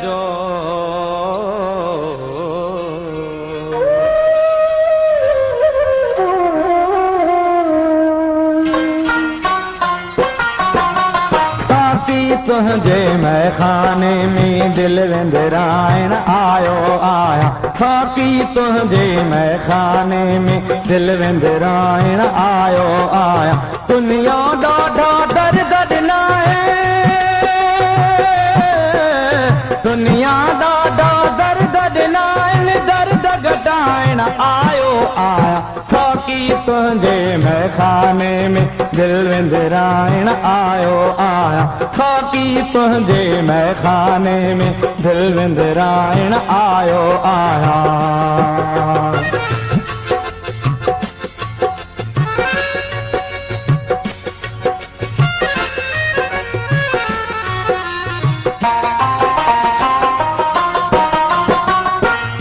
जो तुझे मैं खाने में दिल विंदराइण आयो आया साकी तुझे मैं खाने में दिल विंदराइण आयो आया दुनिया ॾाढा दर्द ॾिनाए दुनिया ॾाढा दर्द ॾिनाइण दर्द घटाइण आयो आया साकी तुझे मैं खाने में दिल विंदराइण आयो आया साकी तुझे मैं खाने में दिल विंदराइण आयो आया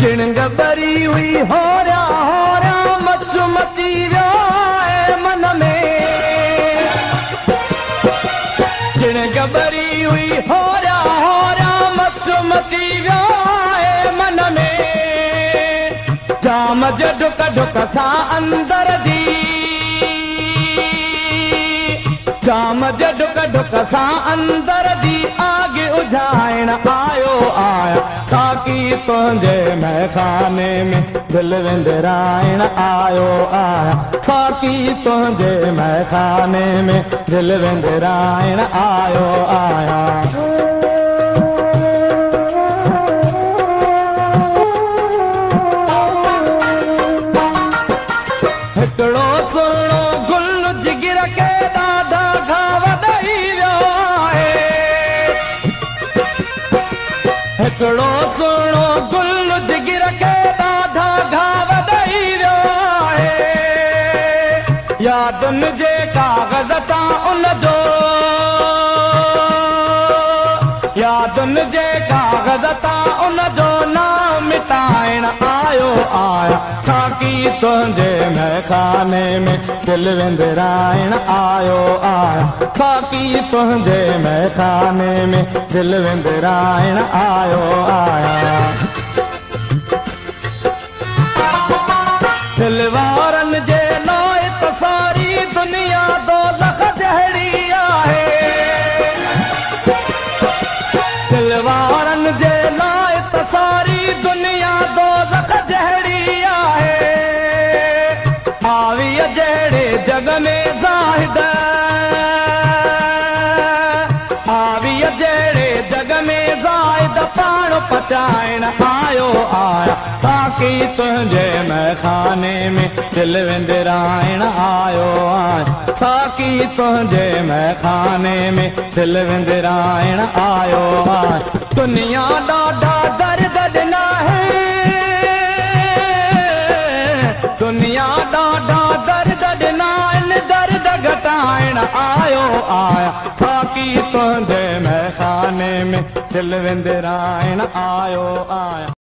चिणग भरी हुई हो रहा मचु मची वियो मन में चिणग भरी हुई हो रहा मचु मची वियो मन में जाम जो ढुक ढुक सां अंदर जी जाम जो ढुक ढुक सां अंदर जी आग उझाइण आयो आया साकी तुझे मैं खाने में दिल विंदराइण आयो आया साकी तुझे मैं खाने में दिल विंदराइण आयो आया हिकिड़ो सुहिणो गुल जिगर के ॾाढा घाव ॾेई वियो आहे हिकिड़ो सुहिणो गुल जिगर के ॾाढा घाव ॾेई वियो आहे यादुनि जे काग़ज़ तां उनजो यादुनि जे काग़ज़ तां उनजो नाम मिटाइण आयो आया साकी तुझे मैं खाने में दिल विंदराइण आयो आया साकी तुझे मैं खाने में दिल विंदराइण आयो आया दिल वारनि जे लाइ त सारी दुनिया दोज़ख जहिड़ी आहे दिल वारनि जे लाइ त सारी दुनिया दोज़ख जहिड़ी आहे आवीअ जहिड़े जग में ज़ाहिद आवीअ जहिड़े जग में ज़ाहिद पाण पचाइण आयो आया साकी तुझे मैं खाने में दिल विंदराइण आयो आया साकी तुझे मैं खाने में दिल विंदराइण आयो आया दुनिया ॾाढा दर्द ॾिना है दुनिया ॾाढा दर्द ॾिना दर्द घटाइण आयो आया साकी तुझे मैं खाने में दिल विंदराइण आयो आया